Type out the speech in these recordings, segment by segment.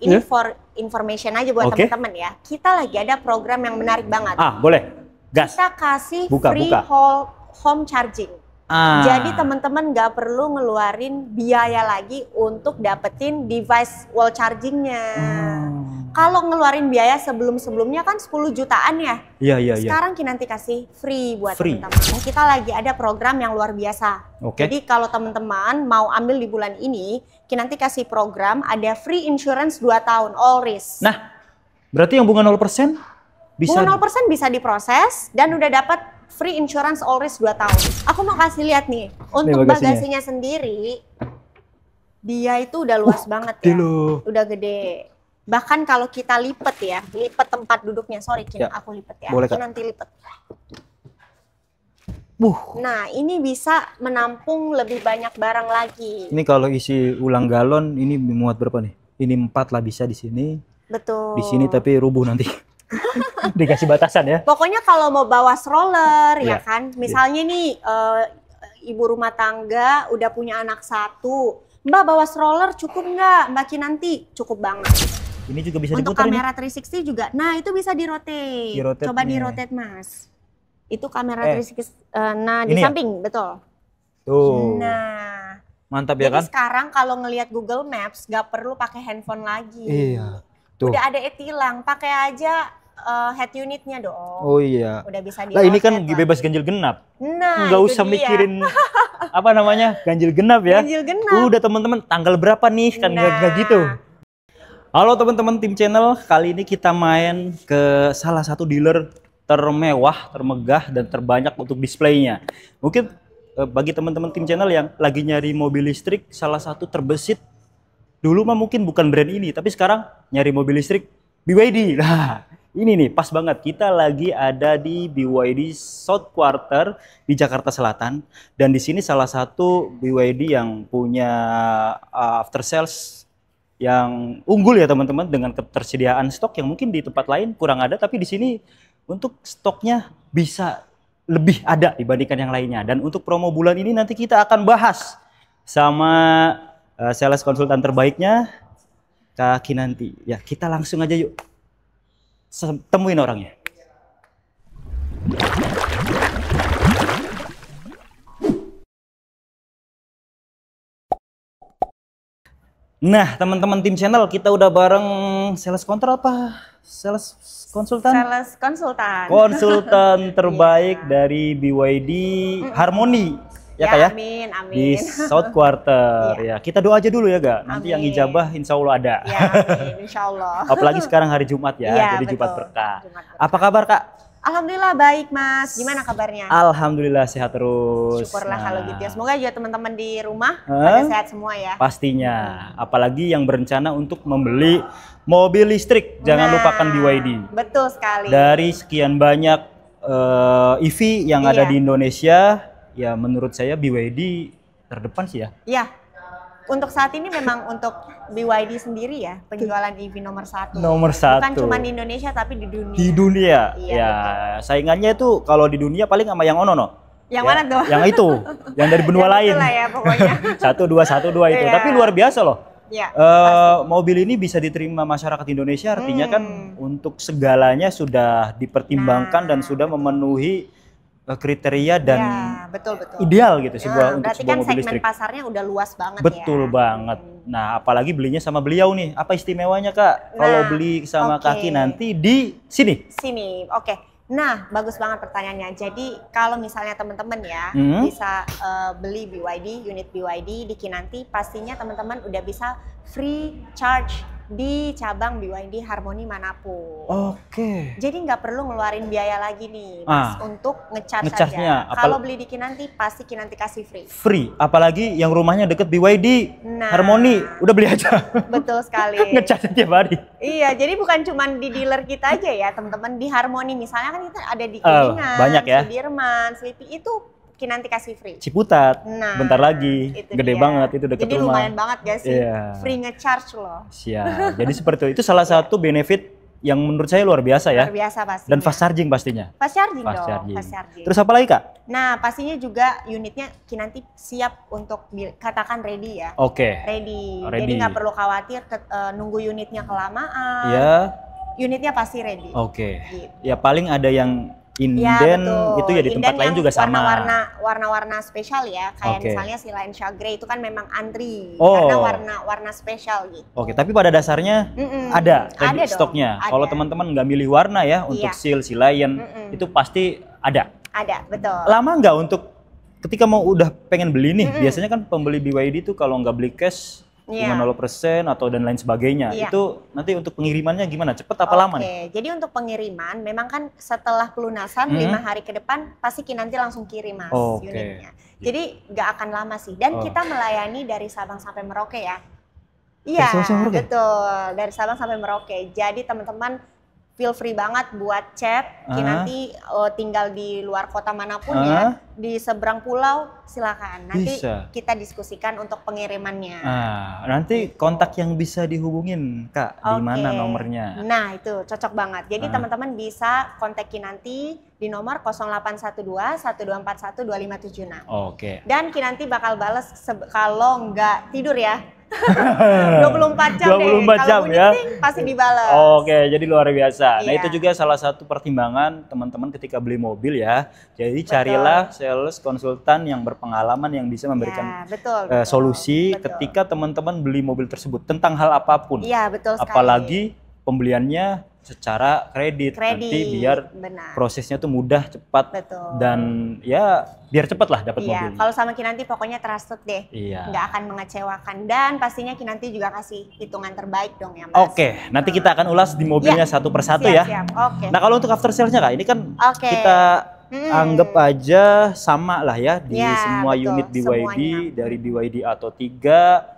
ini for information aja buat teman-teman ya. Kita lagi ada program yang menarik banget. Boleh. Gas. Kita kasih buka. home charging. Jadi teman-teman nggak perlu ngeluarin biaya lagi untuk dapetin device wall chargingnya. Kalau ngeluarin biaya sebelum-sebelumnya kan 10 jutaan ya. Iya. Sekarang Kinanti kasih free buat teman-teman. Kita lagi ada program yang luar biasa. Jadi kalau teman-teman mau ambil di bulan ini, Kinanti kasih program ada free insurance 2 tahun all risk. Nah, berarti yang bunga 0% bisa bunga 0% bisa diproses dan udah dapat free insurance all risk 2 tahun. Aku mau kasih lihat nih, untuk bagasinya sendiri dia itu udah luas banget ya. Udah gede. Bahkan kalau kita lipat tempat duduknya, aku lipat ya. Boleh, nanti lipat. Nah, ini bisa menampung lebih banyak barang lagi. Ini kalau isi ulang galon ini muat berapa nih? Ini 4 lah bisa di sini. Betul. Di sini tapi rubuh nanti. Dikasih batasan ya. Pokoknya kalau mau bawa stroller ya kan. Misalnya nih ibu rumah tangga udah punya anak 1. Mbak bawa stroller cukup nggak? Mbak Kinanti cukup banget. Ini juga bisa untuk diputar kamera 360 juga. Nah, itu bisa di-rotate. Coba di-rotate, Mas. Itu kamera 360. Nah, di samping, betul. Tuh. Nah, mantap ya kan? Jadi sekarang kalau ngelihat Google Maps nggak perlu pakai handphone lagi. Iya. Tuh. Udah ada e-tilang, pakai aja head unitnya dong. Oh iya. Udah bisa Lah ini kan bebas ganjil genap. Nah, nggak usah mikirin apa namanya ganjil genap ya. Ganjil genap. Udah teman-teman tanggal berapa nih kan nggak gitu. Halo teman-teman tim channel, kali ini kita main ke salah satu dealer termewah, termegah dan terbanyak untuk displaynya. Mungkin bagi teman-teman tim channel yang lagi nyari mobil listrik salah satu terbesit. Dulu mah mungkin bukan brand ini, tapi sekarang nyari mobil listrik BYD. Nah, ini nih pas banget, kita lagi ada di BYD South Quarter di Jakarta Selatan, dan di sini salah satu BYD yang punya after sales yang unggul ya teman-teman, dengan ketersediaan stok yang mungkin di tempat lain kurang ada, tapi di sini untuk stoknya bisa lebih ada dibandingkan yang lainnya. Dan untuk promo bulan ini nanti kita akan bahas sama sales konsultan terbaiknya Kak Kinanti. Ya, kita langsung aja yuk temuin orangnya. Nah, teman-teman tim channel, kita udah bareng sales kontrol apa? Sales konsultan? Sales konsultan. Konsultan terbaik dari BYD Harmony. Ya Kak ya? Amin, amin. Di South Quarter. Ya, kita doa aja dulu ya Kak. Nanti yang ijabah insya Allah ada. Ya, amin, insya Allah. Apalagi sekarang hari Jumat ya, jadi Jumat berkah. Apa kabar Kak? Alhamdulillah baik Mas, gimana kabarnya? Alhamdulillah sehat terus. Syukurlah kalau gitu ya. Semoga juga teman-teman di rumah pada sehat semua ya. Pastinya, apalagi yang berencana untuk membeli mobil listrik, jangan lupakan BYD. Betul sekali. Dari sekian banyak EV yang ada di Indonesia, ya menurut saya BYD terdepan sih ya. Iya. Untuk saat ini memang untuk BYD sendiri ya penjualan EV nomor 1. Nomor 1. Bukan cuma di Indonesia tapi di dunia. Di dunia. Iya, ya, saingannya itu kalau di dunia paling sama yang ono no. Yang mana tuh? Yang itu, yang dari benua lain. Itulah ya pokoknya. 1212 itu. Tapi luar biasa loh. Ya, mobil ini bisa diterima masyarakat Indonesia, artinya kan untuk segalanya sudah dipertimbangkan dan sudah memenuhi kriteria dan betul. ideal gitu sebuah untuk berarti sebuah kan mobil segmen listrik. Pasarnya udah luas banget Betul banget. Nah, apalagi belinya sama beliau nih. Apa istimewanya Kak? Kalau beli sama Kak Kinanti di sini? Sini, oke. Nah, bagus banget pertanyaannya. Jadi kalau misalnya teman-teman ya bisa beli BYD, unit BYD di Kinanti, pastinya teman-teman udah bisa free charge di cabang BYD Harmony manapun. Oke. Jadi nggak perlu ngeluarin biaya lagi nih Mas untuk ngecharge-nya. Kalau beli di Kinanti pasti Kinanti kasih free. Free, apalagi yang rumahnya deket BYD Harmony, udah beli aja. Betul sekali. Ngecharge tiap hari. Iya, jadi bukan cuma di dealer kita aja ya teman-teman, di Harmony misalnya kan kita ada di Kuningan, banyak ya. Sudirman, Slipi itu Kinanti kasih free. Ciputat, bentar lagi, gede banget itu deket jadi rumah. Jadi lumayan banget gak sih? Free ngecharge loh. Siap. Jadi seperti itu salah satu benefit yang menurut saya luar biasa ya. Luar biasa pastinya. Dan fast charging pastinya. Fast charging Fast dong, charging. fast charging. Terus apa lagi Kak? Nah, pastinya juga unitnya nanti siap untuk katakan ready ya. Oke. Ready. Ready. Jadi nggak perlu khawatir nunggu unitnya kelamaan. Ya. Unitnya pasti ready. Oke. Gitu. Ya paling ada yang inden itu ya di tempat lain juga sama. Warna-warna spesial ya, kayak Oke. misalnya si Lancia Grey itu kan memang antri Oh. karena warna spesial gitu. Oke, tapi pada dasarnya ada Ada stoknya. dong, Kalau ada. teman-teman nggak milih warna ya untuk Iya. seal, si Lion itu pasti ada. Ada, betul. Lama nggak untuk ketika mau udah pengen beli nih? Biasanya kan pembeli BYD tuh kalau nggak beli cash Iya. cuma 0% atau dan lain sebagainya. Iya. Itu nanti untuk pengirimannya gimana? Cepet apa lama nih? Oke, jadi untuk pengiriman memang kan setelah pelunasan 5 hari ke depan pasti nanti langsung kirim mas Oke. unitnya. Jadi nggak akan lama sih. Dan kita melayani dari Sabang sampai Merauke ya. Iya, Sabang sampai Merauke? betul. Dari Sabang sampai Merauke. Jadi teman-teman feel free banget buat chat. Nanti tinggal di luar kota manapun ya, di seberang pulau silakan. Nanti Bisa. kita diskusikan untuk pengirimannya. Nanti kontak yang bisa dihubungin Kak, di mana Oke. nomornya? Nah itu cocok banget. Jadi teman-teman bisa kontak Kinanti di nomor 0812 1241 2576. Oke. Dan Kinanti bakal bales kalau nggak tidur ya. 24 jam 24 deh. jam Kalau bunyi ya. ting, pasti dibales. Oke, jadi luar biasa. Nah, Iya. itu juga salah satu pertimbangan teman-teman ketika beli mobil ya. Jadi carilah sales konsultan yang berpengalaman yang bisa memberikan Ya, betul, solusi betul. ketika teman-teman beli mobil tersebut tentang hal apapun. Iya betul sekali. Apalagi pembeliannya secara kredit. Kredit, Nanti biar benar. prosesnya tuh mudah, cepat, Betul. dan ya biar cepat lah dapat Iya, mobilnya. kalau sama Kinanti pokoknya trusted deh. Iya. Nggak akan mengecewakan. Dan pastinya Kinanti juga kasih hitungan terbaik dong ya Mas. Oke, nanti kita akan ulas di mobilnya satu persatu Siap, ya. siap. Oke. Nah, kalau untuk after sales-nya Kak, ini kan Oke. kita anggap aja sama lah ya di Ya, semua betul, unit BYD, semuanya. dari BYD Atto 3,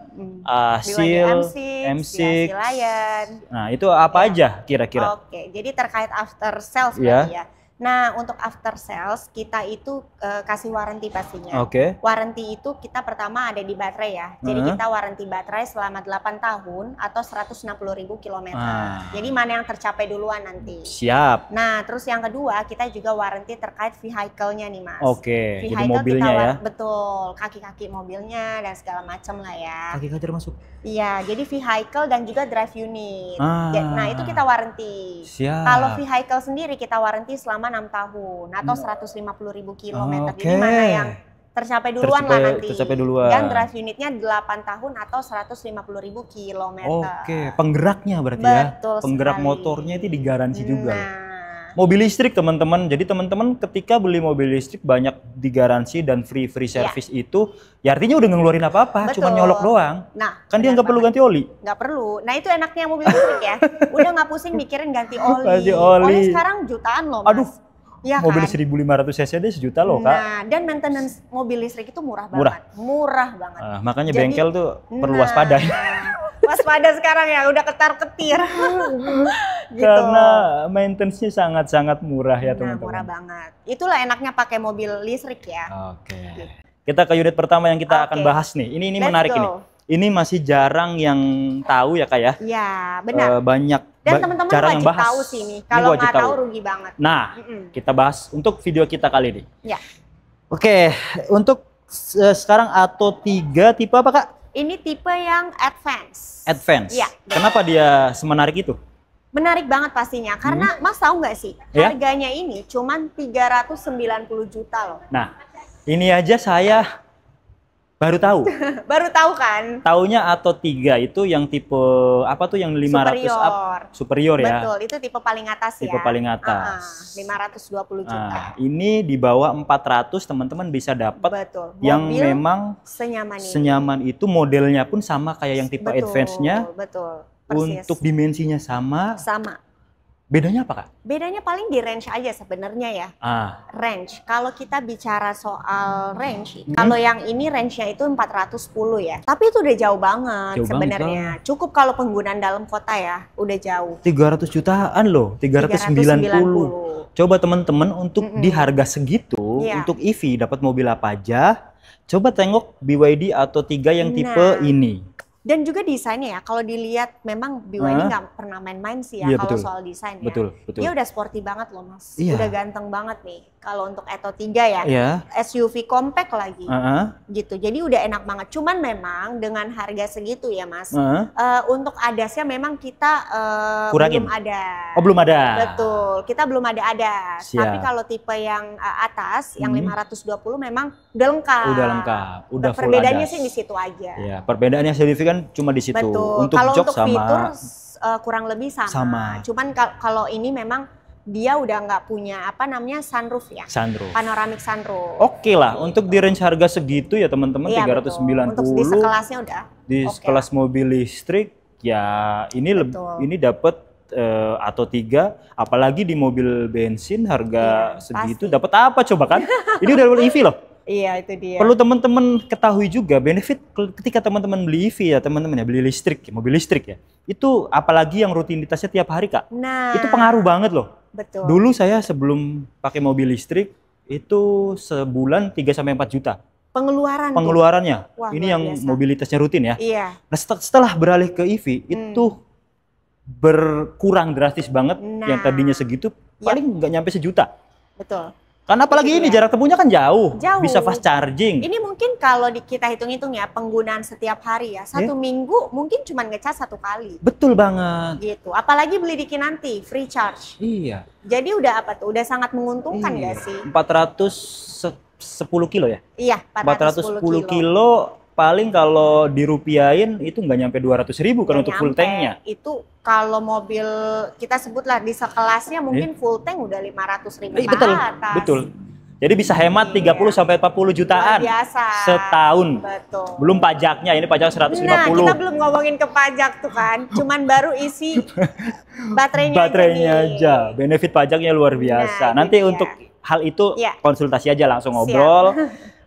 Seal, M6. Lion. Nah, itu apa aja kira-kira? Oke, jadi terkait after sales Iya. berarti ya. Nah, untuk after sales kita itu kasih warranty pastinya. Oke. Warranty itu kita pertama ada di baterai ya. Jadi kita warranty baterai selama 8 tahun atau 160.000 km. Jadi mana yang tercapai duluan nanti. Siap. Nah, terus yang kedua kita juga warranty terkait vehicle-nya nih Mas. Oke, jadi Vehicle mobilnya kita ya. Betul, kaki-kaki mobilnya dan segala macam lah ya. Kaki-kaki termasuk. Iya, jadi vehicle dan juga drive unit. Ah. Nah, itu kita warranty. Siap. Kalau vehicle sendiri kita warranty selama 6 tahun atau 150.000 km. Oke. Jadi mana yang tercapai duluan lah nanti. Tercapai duluan. Dan drive unitnya 8 tahun atau 150.000 km. Oke, penggeraknya berarti ya. Betul Penggerak sekali. motornya itu digaransi juga. Nah, Mobil listrik teman-teman. Jadi teman-teman ketika beli mobil listrik banyak digaransi dan free service itu, ya artinya udah nggak ngeluarin apa-apa, cuma Betul. nyolok doang. nah, Kan dia benar nggak perlu banget. ganti oli. Nggak perlu. Nah, itu enaknya mobil listrik ya. Udah nggak pusing mikirin ganti oli. Ganti oli. sekarang jutaan loh, Mas. Aduh, Iya mobil kan? 1500 cc aja sejuta loh Kak. Nah, dan maintenance mobil listrik itu murah Murah. banget. Murah banget. Makanya Jadi- bengkel tuh perlu Nah, waspada. waspada sekarang ya, udah ketar-ketir. Gitu. Karena maintenance-nya sangat-sangat murah ya Nah, teman-teman. murah banget. Itulah enaknya pakai mobil listrik ya. Oke. Kita ke unit pertama yang kita akan Oke. bahas nih. Ini Let's menarik go. ini. Ini masih jarang yang tahu ya Kak ya. Iya, benar. Banyak Dan teman-teman jarang yang wajib bahas. tahu sih nih. Ini Kalau wajib nggak tahu rugi banget. Nah, kita bahas untuk video kita kali ini. Ya. Oke, untuk sekarang Atto 3 tipe apa Kak? Ini tipe yang advance. Advance. Iya. Kenapa dia semenarik itu? Menarik banget pastinya. Karena Mas tahu nggak sih, Ya. harganya ini cuman 390 juta loh. Nah, ini aja saya baru tahu. Baru tahu kan? Taunya Atto 3 itu yang tipe apa tuh yang 500 up superior ya. Betul, itu tipe paling atas ya. Tipe paling atas. 520 juta. Nah, ini di bawah 400 teman-teman bisa dapat Betul. yang Mobil memang senyaman ini. senyaman itu, modelnya pun sama kayak yang tipe Betul, advance-nya. Betul. Persis. Untuk dimensinya sama. Sama. Bedanya apa Kak? Bedanya paling di range aja sebenarnya ya. Range. Kalau kita bicara soal range, kalau yang ini range-nya itu 410 ya. Tapi itu udah jauh banget Jauh sebenarnya. Cukup kalau penggunaan dalam kota ya, udah jauh. 300 jutaan loh, 390. Coba teman-teman untuk di harga segitu, Iya. untuk EV dapat mobil apa aja. Coba tengok BYD Atto 3 yang tipe ini. Dan juga desainnya ya, kalau dilihat memang BYD nggak pernah main-main sih ya kalau soal desain ya. Betul. Dia udah sporty banget loh Mas, Iya. udah ganteng banget nih. Kalau untuk Atto 3 ya, SUV compact lagi, gitu. Jadi udah enak banget. Cuman memang dengan harga segitu ya Mas, untuk ADAS-nya memang kita belum ada. Oh belum ada. Betul, kita belum ada ADAS. Tapi kalau tipe yang atas, yang 520 memang udah lengkap. Udah lengkap, udah full Perbedaannya ADAS. sih di situ aja. Ya, perbedaannya signifikan cuma di situ. Betul. Untuk kalau jok untuk sama fitur kurang lebih sama. Cuman kalau ini memang dia udah nggak punya apa namanya sunroof ya. Sunroof. Panoramic sunroof. Oke lah, untuk di range harga segitu ya teman-teman, 390. Untuk di sekelasnya udah. Di sekelas mobil listrik ya ini dapat Atto 3, apalagi di mobil bensin harga segitu dapat apa coba kan? Ini udah EV loh. Iya, itu dia. Perlu teman-teman ketahui juga benefit ketika teman-teman beli EV ya teman-teman ya, beli listrik, mobil listrik ya. Itu apalagi yang rutinitasnya tiap hari Kak. Nah, itu pengaruh banget loh. Betul. Dulu saya sebelum pakai mobil listrik itu sebulan 3-4 juta. Pengeluarannya. Wah, ini yang biasa. Mobilitasnya rutin ya. Iya. Nah, setelah beralih ke EV itu berkurang drastis banget. Yang tadinya segitu paling nggak nyampe sejuta. Betul. Karena apalagi ini jarak tempuhnya kan jauh. Bisa fast charging. Ini mungkin kalau kita hitung-hitung ya penggunaan setiap hari ya. 1 minggu mungkin cuma ngecas 1 kali. Betul banget. Gitu. Apalagi beli di Kinanti, free charge. Iya. Jadi udah apa tuh? Udah sangat menguntungkan nggak sih? 410 kilo ya? Iya, 410 kilo. Paling kalau dirupiahin itu nggak nyampe 200.000 kan untuk full tanknya. Itu kalau mobil kita sebutlah di sekelasnya mungkin full tank udah 500.000 betul, atas. Betul. Jadi bisa hemat 30-40 jutaan setahun. Betul. Belum pajaknya, ini pajak 150. Nah, kita belum ngomongin ke pajak tuh kan. Cuman baru isi baterainya aja. Benefit pajaknya luar biasa. Nanti untuk hal itu konsultasi aja langsung ngobrol.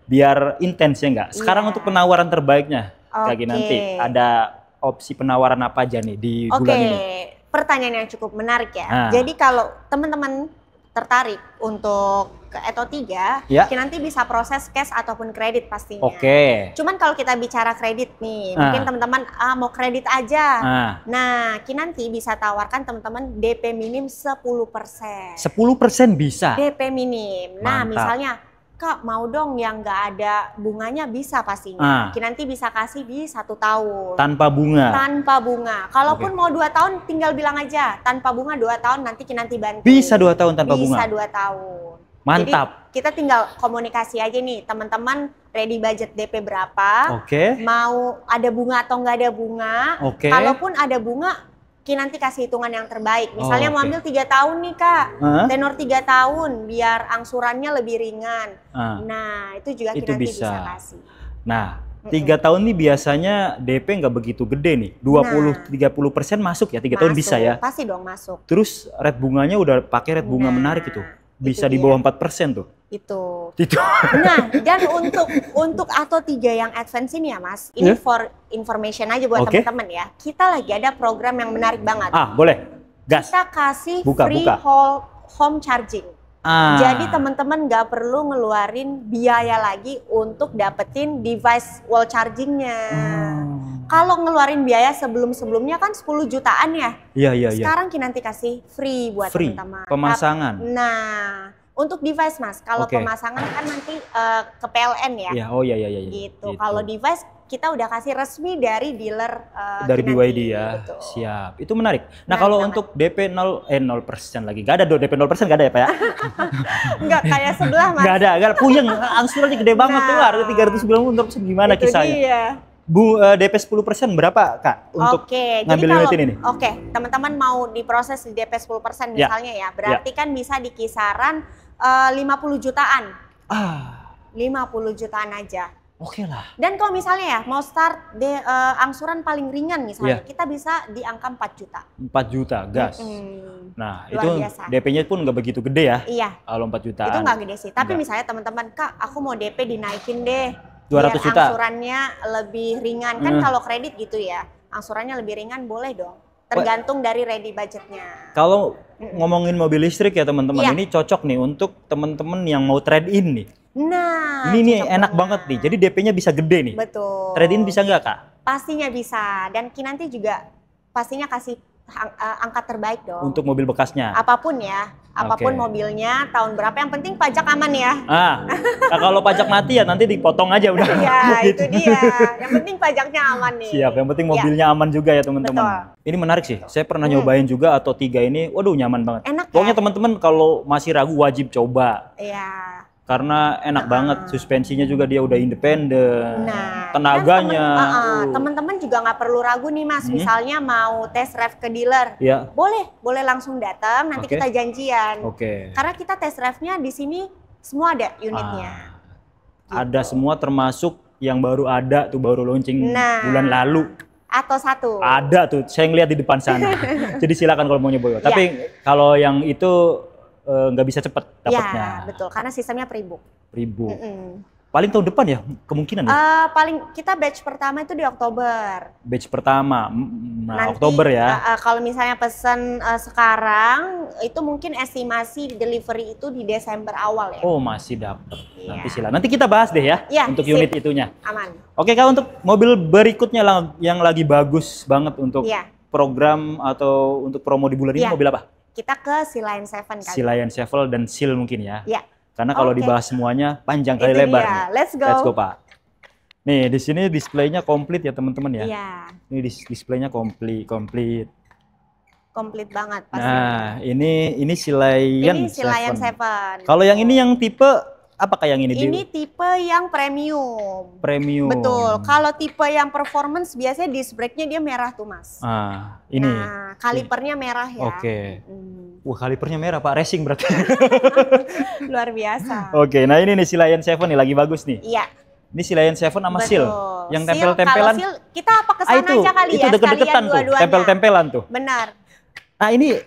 Biar intens ya enggak. Sekarang untuk penawaran terbaiknya, Kak nanti ada opsi penawaran apa aja nih di bulan ini? Pertanyaan yang cukup menarik ya. Jadi kalau teman-teman tertarik untuk ke Atto 3, nanti bisa proses cash ataupun kredit pastinya. Cuman kalau kita bicara kredit nih, mungkin teman-teman mau kredit aja. Nah, Kinanti bisa tawarkan teman-teman DP minim 10%. 10% bisa? DP minim. Nah, misalnya Kak mau dong yang nggak ada bunganya, bisa pastinya. Kinanti bisa kasih di 1 tahun. Tanpa bunga? Tanpa bunga. Kalaupun mau 2 tahun tinggal bilang aja. Tanpa bunga 2 tahun nanti Kinanti bantu. Bisa 2 tahun tanpa bunga? Bisa 2 tahun. Mantap. Jadi kita tinggal komunikasi aja nih. Teman-teman ready budget DP berapa. Mau ada bunga atau nggak ada bunga. Kalaupun ada bunga, nanti kasih hitungan yang terbaik. Misalnya mau ambil 3 tahun nih Kak, tenor 3 tahun biar angsurannya lebih ringan. Nah itu juga itu nanti bisa kasih. Nah 3 tahun nih biasanya DP nggak begitu gede nih, 20-30% masuk ya, 3 tahun bisa ya? Pasti dong masuk. Terus rate bunganya udah pakai rate bunga menarik itu, bisa di bawah 4% tuh. Itu. Nah, dan untuk Atto 3 yang advance ini ya Mas, ini for information aja buat teman-teman ya. Kita lagi ada program yang menarik banget. Boleh. Gas. Kita kasih free home charging. Jadi teman-teman nggak perlu ngeluarin biaya lagi untuk dapetin device wall chargingnya. Kalau ngeluarin biaya sebelumnya kan 10 jutaan ya. Iya. Sekarang Kinanti kasih free buat teman-teman. Pemasangan. Nah, untuk device Mas, kalau pemasangan kan nanti ke PLN ya. Iya. Gitu. Kalau device kita udah kasih resmi dari dealer dari BYD ya. Betul. Siap. Itu menarik. Nah, kalau untuk DP 0% lagi. Gak ada DP 0% gak ada ya, Pak ya? Enggak kayak sebelah Mas. Gak ada. Puyeng, angsurannya gede banget tuh. Harga 390 gimana kisahnya? Iya. DP 10% berapa Kak untuk ngambil unit ini? Teman-teman mau diproses di DP 10% misalnya ya. Berarti kan bisa di kisaran 50 jutaan. 50 jutaan aja. Lah. Dan kalau misalnya ya mau start angsuran paling ringan misalnya, kita bisa di angka 4 juta. 4 juta gas. Nah, luar itu DP-nya pun nggak begitu gede ya. Iya. Kalau 4 jutaan. Itu nggak gede sih. Tapi misalnya teman-teman, Kak, aku mau DP dinaikin deh. 200 juta. Angsurannya lebih ringan. Kan kalau kredit gitu ya, angsurannya lebih ringan boleh dong. Tergantung dari ready budgetnya. Kalau ngomongin mobil listrik ya teman-teman, ini cocok nih untuk teman-teman yang mau trade in nih. Nah, ini enak banget nih. Jadi DP-nya bisa gede nih. Betul. Trade-in bisa nggak, Kak? Pastinya bisa. Dan Kinanti juga pastinya kasih angka terbaik dong. Untuk mobil bekasnya? Apapun ya. Apapun mobilnya, tahun berapa. Yang penting pajak aman ya. Nah, kalau pajak mati ya nanti dipotong aja udah. Iya, gitu. Itu dia. Yang penting pajaknya aman nih. Siap, yang penting mobilnya aman juga ya teman-teman. Ini menarik sih. Saya pernah nyobain juga Atto 3 ini. Waduh, nyaman banget. Enak Pokoknya ya? teman-teman kalau masih ragu wajib coba. Iya. Karena enak banget, suspensinya juga dia udah independen, Nah, tenaganya. Teman-teman juga nggak perlu ragu nih Mas, misalnya mau test drive ke dealer, ya. boleh langsung datang, nanti kita janjian. Karena kita test drive-nya di sini semua ada unitnya. Gitu. Ada semua termasuk yang baru ada tuh, baru launching bulan lalu. Atau satu. Ada tuh, saya ngeliat di depan sana. Jadi silakan kalau mau nyoba. Tapi kalau yang itu nggak bisa cepet dapatnya. Ya, betul. Karena sistemnya pre-book. Paling tahun depan ya kemungkinan ya? Paling kita batch pertama itu di Oktober. Batch pertama, nanti, Oktober ya? Kalau misalnya pesan sekarang, itu mungkin estimasi delivery itu di Desember awal ya. Oh masih dapat. Nanti kita bahas deh ya, untuk unit itunya. Aman. Oke Kak, untuk mobil berikutnya yang lagi bagus banget untuk program atau untuk promo di bulan ini, mobil apa? Kita ke Sea Lion 7 kali. Sea Lion 7 dan Seal mungkin ya. Iya. Karena kalau dibahas semuanya panjang kali lebar. Let's go. Let's go, Pak. Nih, di sini displaynya komplit ya, teman-teman ya. Iya. Ini displaynya komplit. Komplit banget pasti. Nah, ini Sea Lion 7. Ini Sea Lion 7. Kalau yang ini yang tipe apakah yang ini? Ini tipe yang premium. Premium. Betul. Kalau tipe yang performance biasanya disc brake-nya dia merah tuh, Mas. Ini. Nah, kalipernya merah ya. Oke. Wah, kalipernya merah, Pak. Racing berarti. Luar biasa. Oke, nah ini nih Sea Lion 7 nih lagi bagus nih. Iya. Ini Sea Lion 7 sama Seal. Yang tempel-tempelan. Kalau Seal kita apa kesana aja kali itu ya. Itu deket-deketan tuh, tempel-tempelan tuh. Benar. Nah ini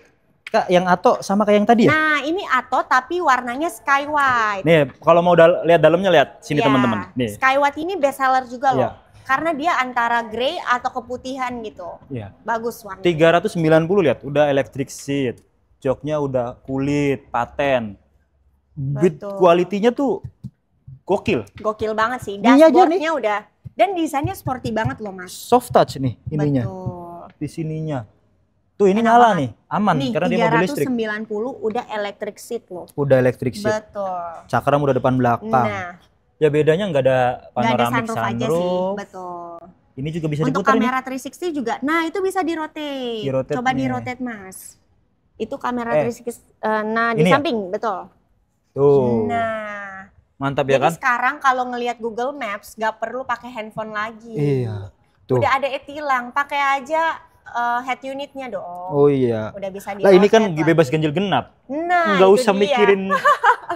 Kak, yang Atto sama kayak yang tadi ya? Nah, ini Atto tapi warnanya sky white. Nih, kalau mau lihat dalamnya, lihat sini teman-teman. Nih. Sky white ini best seller juga loh. Karena dia antara grey atau keputihan gitu. Iya. Bagus warnanya. 390 lihat, udah electric seat. Joknya udah kulit, paten. Build quality-nya tuh gokil. Gokil banget sih. Dashboard-nya udah. Dan desainnya sporty banget loh, Mas. Soft touch nih ininya. Betul. Di sininya. Tuh ini nyala nih, aman nih, karena dia mobil listrik. 390 udah electric seat loh. Udah electric seat. Betul. Cakram udah depan belakang. Nah. Ya bedanya nggak ada panoramic sunroof aja sih, betul. Ini juga bisa untuk diputar kamera 360 juga. Nah, itu bisa di-rotate. Coba di-rotate, Mas. Itu kamera 360. Nah, di samping, betul. Tuh. Nah. Mantap ya kan? Jadi sekarang kalau ngelihat Google Maps nggak perlu pakai handphone lagi. Iya. Tuh. Udah ada e-tilang, pakai aja head unitnya dong. Oh iya. Udah bisa Lah ini kan bebas ganjil genap. Nah, nggak usah mikirin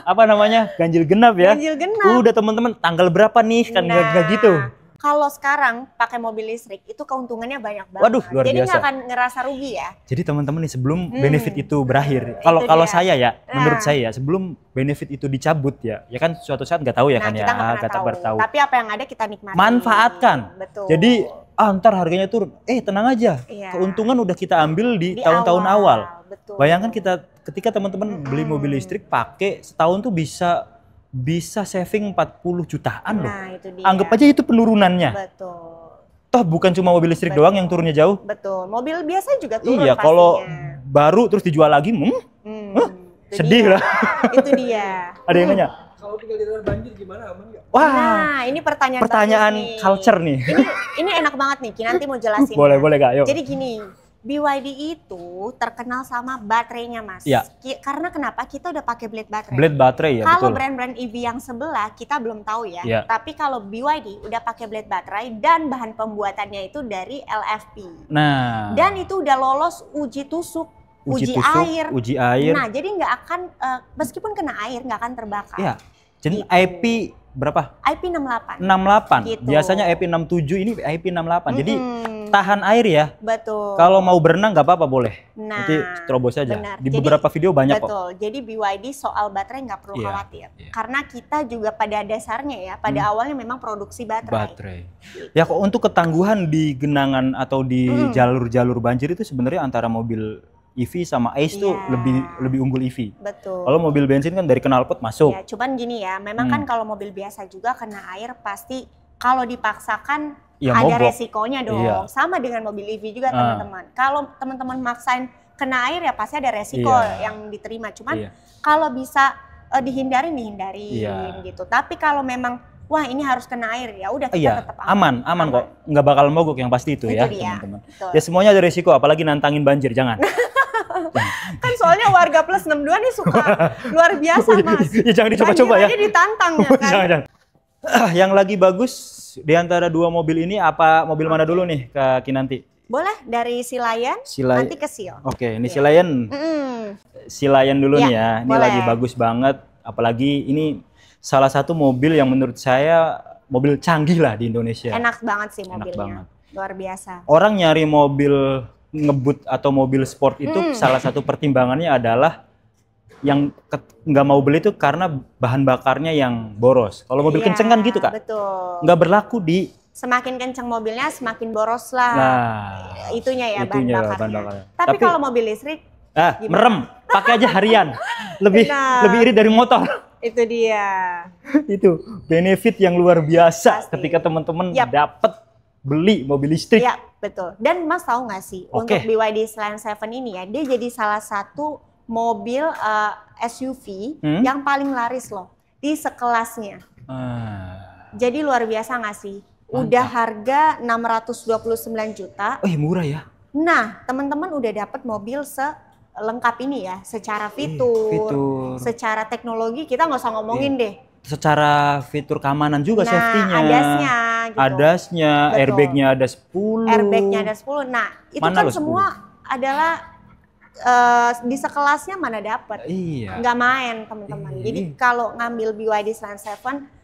apa namanya ganjil genap ya. Ganjil genap. Udah teman-teman tanggal berapa nih kan nggak gitu. Kalau sekarang pakai mobil listrik itu keuntungannya banyak banget. Waduh, luar biasa. Jadi nggak akan ngerasa rugi ya. Jadi teman-teman nih sebelum benefit itu berakhir, kalau saya ya, menurut saya sebelum benefit itu dicabut ya kan suatu saat nggak tahu ya kan ya, nggak tahu. Tapi apa yang ada kita nikmati. Manfaatkan. Betul. Jadi ntar harganya turun, tenang aja, keuntungan udah kita ambil di tahun-tahun awal. Betul. Bayangkan ketika teman-teman beli mobil listrik pakai setahun tuh bisa saving 40 jutaan loh. Nah, itu dia. Anggap aja itu penurunannya. Betul. Toh bukan cuma mobil listrik doang yang turunnya jauh. Betul. Mobil biasa juga turun pastinya. Kalau baru terus dijual lagi, sedih lah. Itu dia. Ada yang nanya? Kalau tinggal di daerah banjir gimana, aman nggak? Wah, nah ini pertanyaan nih. Culture nih. Ini enak banget nih, nanti mau jelasin. Boleh Kak, yuk. Jadi gini, BYD itu terkenal sama baterainya, Mas. Iya. Karena kenapa? Kita udah pakai blade baterai. Blade baterai ya, kalau betul. brand-brand EV yang sebelah kita belum tahu ya. Iya. Tapi kalau BYD udah pakai blade baterai dan bahan pembuatannya itu dari LFP. Nah. Dan itu udah lolos uji tusuk. Uji air. Nah, jadi nggak akan meskipun kena air nggak akan terbakar. Iya. Jadi gitu. IP berapa? IP 68. 68. Gitu. Biasanya IP 67, ini IP 68. Jadi tahan air ya. Betul. Kalau mau berenang nggak apa-apa boleh. Nah, nanti terobos aja. Benar. Di beberapa video banyak kok. Betul. Jadi BYD soal baterai nggak perlu khawatir. Karena kita juga pada dasarnya ya, pada awalnya memang produksi baterai. Gitu. Ya kok untuk ketangguhan di genangan atau di jalur-jalur banjir itu sebenarnya antara mobil EV sama Ace tuh lebih unggul EV. Betul. Kalau mobil bensin kan dari knalpot masuk. Ya, cuman gini ya, memang kan kalau mobil biasa juga kena air pasti kalau dipaksakan ya, ada mogok. resikonya dong. Iya. Sama dengan mobil EV juga teman-teman. Kalau teman-teman maksain kena air ya pasti ada resiko yang diterima. Cuman kalau bisa dihindarin gitu. Tapi kalau memang wah ini harus kena air ya udah kita tetap aman kok, nggak bakal mogok yang pasti itu ya teman-teman. Ya semuanya ada resiko, apalagi nantangin banjir jangan. Kan soalnya warga plus 62 nih suka luar biasa Mas. Ya jangan dicoba-coba ya. Banjir aja ditantang ya kan. Jangan. Yang lagi bagus di antara dua mobil ini apa mobil mana dulu nih Kak Kinanti? Boleh dari Silayan nanti ke Sio. Oke, ini Silayan. Silayan dulu nih ya. Ini lagi bagus banget, apalagi ini salah satu mobil yang menurut saya mobil canggih lah di Indonesia. Enak banget sih mobilnya. Enak banget. Luar biasa. Orang nyari mobil ngebut atau mobil sport itu salah satu pertimbangannya adalah yang nggak mau beli itu karena bahan bakarnya yang boros. Kalau mobil kenceng kan gitu Kak. Betul. Nggak berlaku di semakin kenceng mobilnya semakin boros lah. Nah, itunya bahan bakarnya. Tapi kalau mobil listrik merem, pakai aja harian. Lebih irit dari motor. Itu dia. Itu benefit yang luar biasa ketika teman-teman dapat beli mobil listrik. Iya, betul. Dan Mas tahu nggak sih untuk BYD Slant 7 ini ya, dia jadi salah satu mobil SUV yang paling laris loh di sekelasnya. Jadi luar biasa nggak sih? Udah harga 629 juta. Murah ya. Nah, teman-teman udah dapat mobil lengkap ini ya, secara fitur, secara teknologi kita nggak usah ngomongin deh. Secara fitur keamanan juga, safety-nya, adasnya, airbag-nya ada 10. Airbag-nya ada 10. Nah, itu mana kan semua 10? Adalah di sekelasnya mana dapat. Nggak main teman-teman. Jadi kalau ngambil BYD Slant 7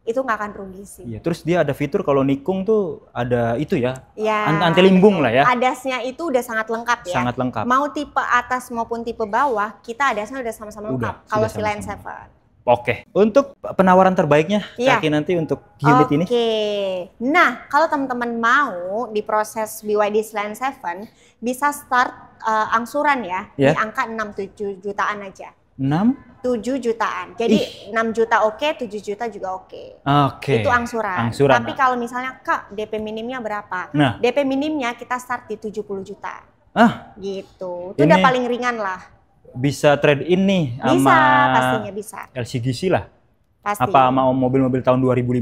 itu nggak akan rugi sih. Terus dia ada fitur kalau nikung tuh ada itu ya, anti limbung lah ya. Adasnya itu udah sangat lengkap ya. Sangat lengkap. Mau tipe atas maupun tipe bawah, kita adasnya udah sama-sama lengkap. Kalau Slant 7. Oke. Untuk penawaran terbaiknya Kaki nanti untuk unit ini. Nah, kalau teman-teman mau diproses BYD Slant 7, bisa start angsuran ya di angka 6-7 jutaan aja. 7 jutaan. Jadi 6 juta oke, 7 juta juga oke. Itu angsuran. Tapi kalau misalnya Kak, DP minimnya berapa? Nah. DP minimnya kita start di 70 juta. Gitu. Itu udah paling ringan lah. Bisa trade in nih bisa, pastinya bisa. LCGC lah. Pasti. Apa mau mobil-mobil tahun 2015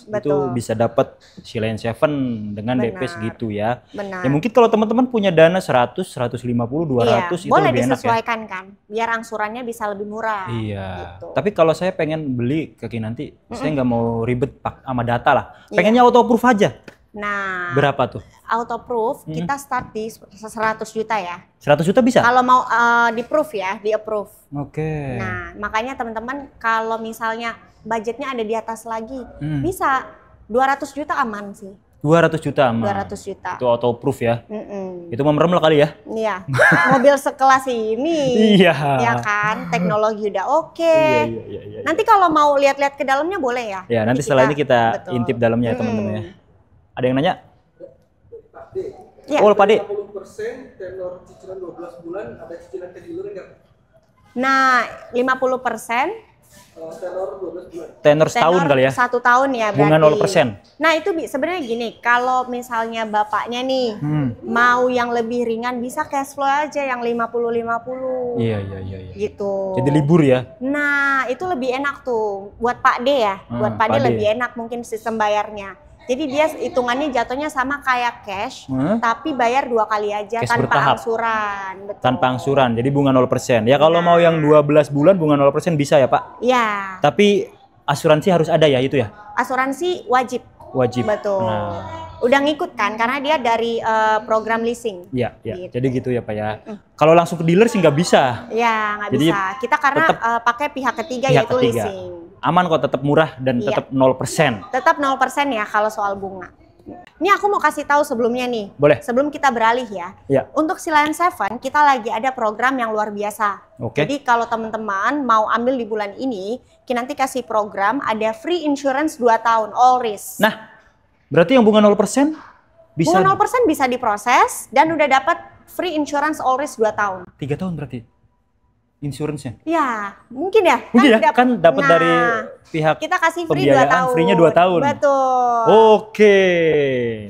itu bisa dapat Silayan 7 dengan DP segitu ya. Benar. Ya mungkin kalau teman-teman punya dana 100, 150, 200 itu boleh lebih enak ya. disesuaikan kan, biar angsurannya bisa lebih murah. Gitu. Tapi kalau saya pengen beli Kaki nanti, saya nggak mau ribet sama data lah. Pengennya auto approve aja. Nah, berapa tuh? Auto proof kita start di 100 juta ya. 100 juta bisa? Kalau mau di proof ya, di approve. Nah, makanya teman-teman kalau misalnya budgetnya ada di atas lagi, bisa 200 juta aman sih. 200 juta aman. 200 juta. Itu auto proof ya. Itu merem lah kali ya. Iya. Mobil sekelas ini. Ya kan, teknologi udah oke. Nanti kalau mau lihat-lihat ke dalamnya boleh ya. Ya, nanti setelah ini kita intip dalamnya teman-teman ya. Ada yang nanya? Oh, Pak De. 50% tenor cicilan 12 bulan, ada cicilan ke dealer enggak? Nah, 50% tenor 12 bulan. Tenor setahun kali ya? 1 tahun ya berarti. Bunga 0%. Nah, itu sebenarnya gini, kalau misalnya bapaknya nih mau yang lebih ringan bisa cash flow aja yang 50-50. Iya. Gitu. Jadi libur ya? Nah, itu lebih enak tuh buat Pak D ya. Buat Pak D lebih enak mungkin sistem bayarnya. Jadi dia hitungannya jatuhnya sama kayak cash, tapi bayar 2 kali aja cash tanpa bertahap. angsuran. Betul. Tanpa angsuran, jadi bunga 0%. Ya kalau mau yang 12 bulan bunga 0% bisa ya Pak? Iya. Tapi asuransi harus ada ya itu ya? Asuransi wajib. Wajib. Betul. Udah ngikut kan, karena dia dari program leasing. Iya. Gitu. Jadi gitu ya Pak ya. Kalau langsung ke dealer sih nggak bisa. Iya, nggak bisa. Kita karena pakai pihak ketiga yaitu leasing. Aman kok, tetap murah dan tetap 0%. Tetap 0% ya kalau soal bunga. Ini aku mau kasih tahu sebelumnya nih. Boleh. Sebelum kita beralih ya. Untuk Silayan 7 kita lagi ada program yang luar biasa. Jadi kalau teman-teman mau ambil di bulan ini, kita nanti kasih program ada free insurance 2 tahun all risk. Nah, berarti yang bunga 0% bisa? Bunga 0% bisa diproses dan udah dapat free insurance all risk 2 tahun. 3 tahun berarti insurance-nya? Ya, mungkin ya. Mungkin ya, kan dapat dari pihak kita kasih free 2 tahun. Free-nya 2 tahun. Betul. Oke.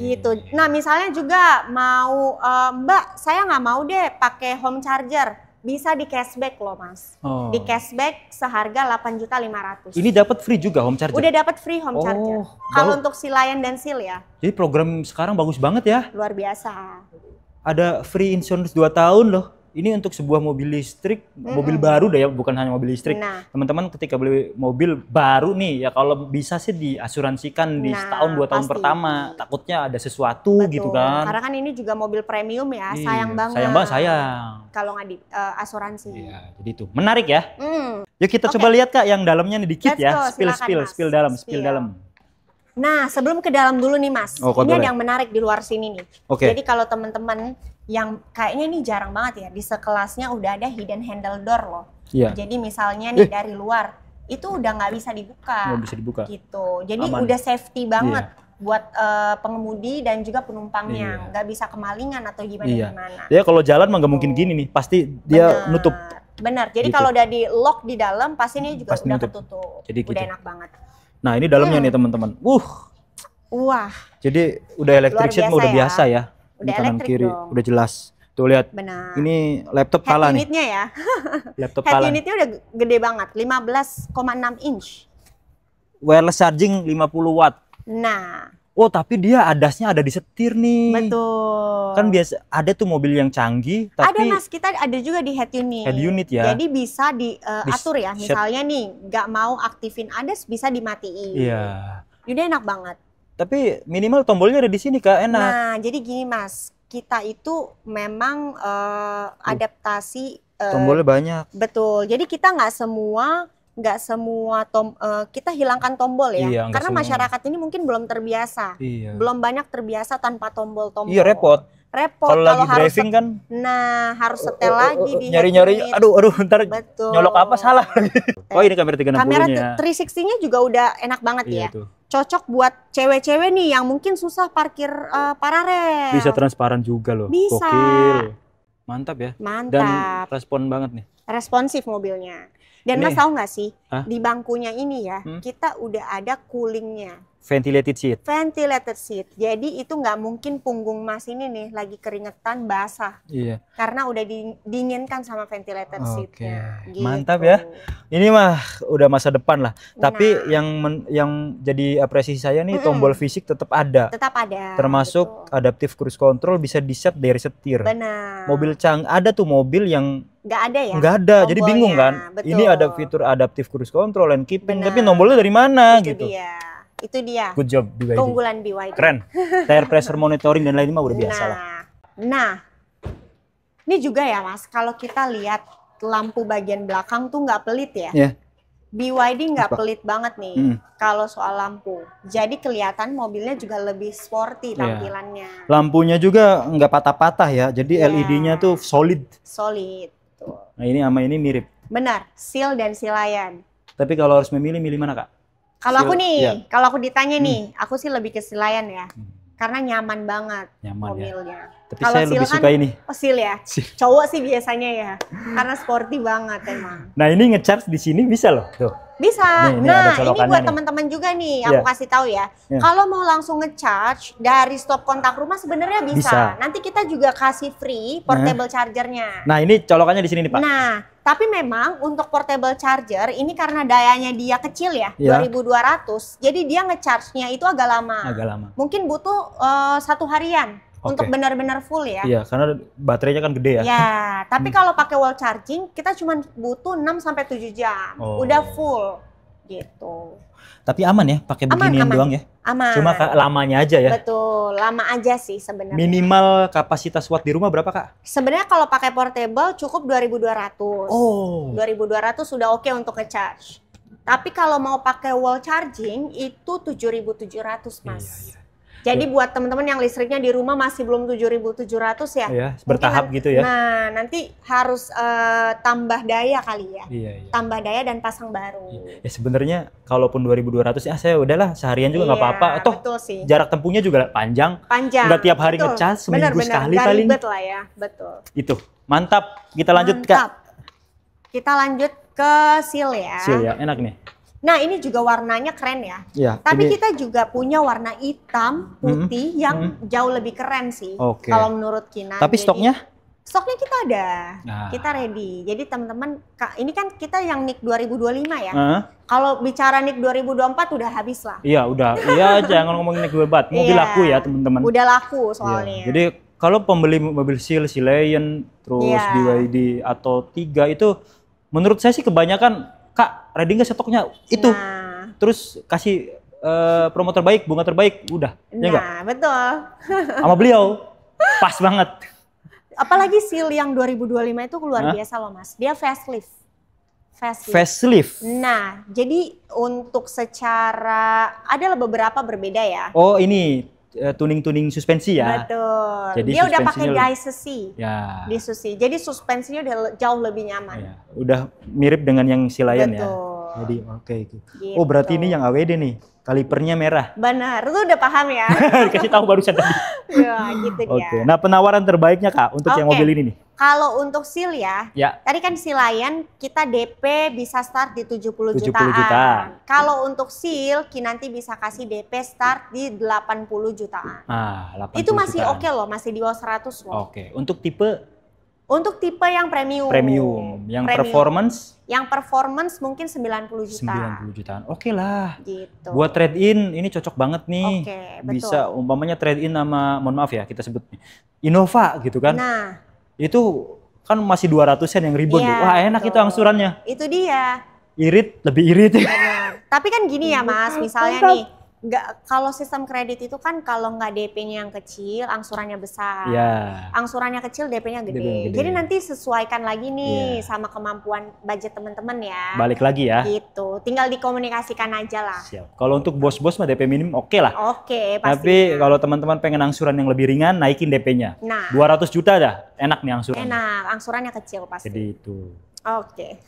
Gitu. Nah, misalnya juga mau Mbak, saya nggak mau deh pakai home charger. Bisa di cashback loh, Mas. Oh. Di cashback seharga 8.500.000. Ini dapat free juga home charger? Udah dapat free home charger. Kalau untuk si Lion dan Seal ya. Jadi program sekarang bagus banget ya. Luar biasa. Ada free insurance 2 tahun loh. Ini untuk sebuah mobil listrik, mobil baru deh ya, bukan hanya mobil listrik. Nah. Teman-teman ketika beli mobil baru nih ya, kalau bisa sih diasuransikan di setahun 2 tahun pertama. Takutnya ada sesuatu. Betul. Gitu kan. Karena kan ini juga mobil premium ya, sayang banget. Sayang banget, sayang. Kalau nggak di asuransi. Iya, jadi itu menarik ya. Yuk kita coba lihat Kak yang dalamnya nih dikit. Let's ya. go, Spill dalam. Nah, sebelum ke dalam dulu nih Mas, ini ada yang menarik di luar sini nih. Jadi kalau teman-teman yang kayaknya ini jarang banget ya, di sekelasnya udah ada hidden handle door loh. Jadi misalnya nih dari luar, itu udah nggak bisa dibuka. Nggak bisa dibuka. Gitu. Jadi udah safety banget buat pengemudi dan juga penumpangnya. Nggak bisa kemalingan atau gimana-gimana. Ya kalau jalan mah nggak mungkin gini nih, pasti dia nutup. Benar. Jadi kalau udah di lock di dalam, pasti ini juga udah ketutup. Jadi udah enak banget. Nah ini dalamnya nih teman-teman. Wah. Jadi udah electric sheet udah biasa ya. Di kanan kiri udah jelas. Tuh lihat. Benar. Ini laptop kalah nih. Head unitnya ya. Laptop Head kalah. Head unitnya udah gede banget, 15,6 inch. Wireless charging 50 watt. Nah. Oh tapi dia adasnya ada di setir nih. Betul. Kan biasa ada tuh mobil yang canggih. Tapi ada Mas, kita ada juga di head unit. Head unit ya. Jadi bisa diatur ya. Misalnya nih nggak mau aktifin adas bisa dimatiin. Iya. Udah enak banget. Tapi minimal tombolnya ada di sini Kak, enak. Nah, jadi gini Mas, kita itu memang adaptasi. Tombolnya banyak. Betul. Jadi kita nggak semua kita hilangkan tombol ya. Iya, karena masyarakat ini mungkin belum terbiasa. Iya. Belum banyak terbiasa tanpa tombol-tombol. Iya, repot. Kalau lagi driving kan. Nah, harus setel lagi di nyari-nyari. Aduh, ntar betul. Nyolok apa salah. Oh, ini kamera 360-nya. Kamera 360-nya juga udah enak banget ya. Tuh. Cocok buat cewek-cewek nih yang mungkin susah parkir paralel. Bisa transparan juga loh. Bisa. Gokil. Mantap ya. Mantap. Dan respon banget nih. Responsif mobilnya. Dan Mas tahu nggak sih, di bangkunya ini ya, kita udah ada coolingnya. Ventilated seat. Ventilated seat. Jadi itu nggak mungkin punggung Mas ini nih lagi keringetan basah. Iya. Karena udah dinginkan sama ventilated seatnya. Gitu. Mantap ya. Ini mah udah masa depan lah. Tapi yang jadi apresiasi saya nih tombol fisik tetap ada. Tetap ada. Termasuk adaptive cruise control bisa di-set dari setir. Benar. Mobil ada tuh mobil yang nggak ada ya? Nggak ada. Jadi bingung kan. Betul. Ini ada fitur adaptive cruise control and keeping. Tapi nomornya dari mana gitu. Itu dia. Good job BYD. Keunggulan BYD. Keren. Tire pressure monitoring dan lain mah udah biasa lah. Nah, ini juga ya Mas, kalau kita lihat lampu bagian belakang tuh nggak pelit ya. Yeah. BYD nggak pelit banget nih kalau soal lampu. Jadi kelihatan mobilnya juga lebih sporty tampilannya. Lampunya juga nggak patah-patah ya. Jadi LED-nya tuh solid. Solid. Tuh. Nah ini sama ini mirip. Benar, Seal dan si Lion. Tapi kalau harus milih mana Kak? Kalau aku nih, kalau aku ditanya nih, aku sih lebih ke si Lion ya. Karena nyaman banget mobilnya. Ya. Tapi saya lebih suka ini. Oh, Seal ya? Cowok sih biasanya ya. Karena sporty banget emang. Nah ini nge-charge di sini bisa loh. Tuh. Bisa. Ini buat teman-teman juga nih, aku kasih tahu ya. Kalau mau langsung nge-charge dari stop kontak rumah sebenarnya bisa. Nanti kita juga kasih free portable chargernya. Nah ini colokannya di sini nih Pak. Nah, tapi memang untuk portable charger ini karena dayanya dia kecil ya, 2200. Jadi dia nge-charge-nya itu agak lama. Mungkin butuh 1 harian. Untuk benar-benar full ya. Iya, karena baterainya kan gede ya. Ya, tapi kalau pakai wall charging kita cuma butuh 6 sampai 7 jam. Udah full gitu. Tapi aman ya pakai beginian doang ya? Aman. Cuma lamanya aja ya? Betul, lama aja sih sebenarnya. Minimal kapasitas watt di rumah berapa Kak? Sebenarnya kalau pakai portable cukup 2200. 2200 sudah oke untuk nge-charge. Tapi kalau mau pakai wall charging itu 7700 Mas. Iya. Jadi buat teman-teman yang listriknya di rumah masih belum 7.700 ya. Iya, bertahap gitu ya. Nah, nanti harus tambah daya kali ya. Iya. Tambah daya dan pasang baru. Ya sebenarnya kalaupun 2.200 ya saya udahlah seharian juga nggak apa-apa. Toh betul sih. jarak tempuhnya juga panjang. Nggak tiap hari ngecas, seminggu sekali paling. Ribet lah ya, betul. Itu, mantap. Kita lanjut Kak. Kita lanjut ke seal ya. Seal ya, enak nih. Nah ini juga warnanya keren ya. Iya. Tapi kita juga punya warna hitam, putih yang jauh lebih keren sih. Kalau menurut Kinan. Tapi stoknya? Stoknya kita ada. Kita ready. Jadi teman-teman, ini kan kita yang NIK 2025 ya. Kalau bicara NIK 2024 udah habis lah. Iya udah. Iya jangan ngomongin NIK 2024. Mobil laku ya teman-teman. Udah laku soalnya. Jadi kalau pembeli mobil Seal, Lion, terus BYD atau 3 itu menurut saya sih kebanyakan Kak, ready nggak stoknya? Itu. Terus kasih promo terbaik, bunga terbaik, udah. Ya enggak? Betul. Sama beliau. Pas banget. Apalagi Seal yang 2025 itu luar biasa loh Mas. Dia facelift. Facelift. Nah, jadi untuk secara adalah beberapa berbeda ya. Oh, ini tuning-tuning suspensi ya. Betul. Jadi dia udah pakai Daisy ya. Di susi. Jadi suspensinya udah jauh lebih nyaman. Ya. Udah mirip dengan yang Lion ya. Jadi oke itu. Gitu. Oh, berarti ini yang AWD nih. Kalipernya merah. Benar. Lu udah paham ya? Dikasih tahu barusan tadi. Ya, gitu dia. Oke. Nah, penawaran terbaiknya Kak untuk yang mobil ini nih. Kalau untuk Seal ya, tadi kan Lion kita DP bisa start di 70 jutaan. Kalau untuk Seal, nanti bisa kasih DP start di 80 jutaan. 80 itu masih oke loh, masih di bawah 100 loh. Oke, untuk tipe? Untuk tipe yang premium. Yang performance? Yang performance mungkin 90 juta. 90 jutaan, oke lah. Gitu. Buat trade-in ini cocok banget nih. Oke, betul. Bisa umpamanya trade-in sama, mohon maaf ya kita sebut Innova gitu kan. Nah. Itu kan masih 200-an yang ribon tuh. Wah enak itu angsurannya. Itu dia. Irit, lebih irit. Benar. Tapi kan gini ya Mas, misalnya nih, kalau sistem kredit itu kan kalau nggak DP-nya yang kecil, angsurannya besar. Angsurannya kecil, DP-nya gede. Jadi nanti sesuaikan lagi nih sama kemampuan budget teman-teman ya. Balik lagi ya. Gitu, tinggal dikomunikasikan aja lah. Siap. Kalau untuk bos-bos mah DP minim oke lah. Oke, pasti. Tapi kalau teman-teman pengen angsuran yang lebih ringan, naikin DP-nya. Nah, 200 juta dah, enak nih angsuran. Enak, angsurannya kecil pasti. Jadi itu. Oke.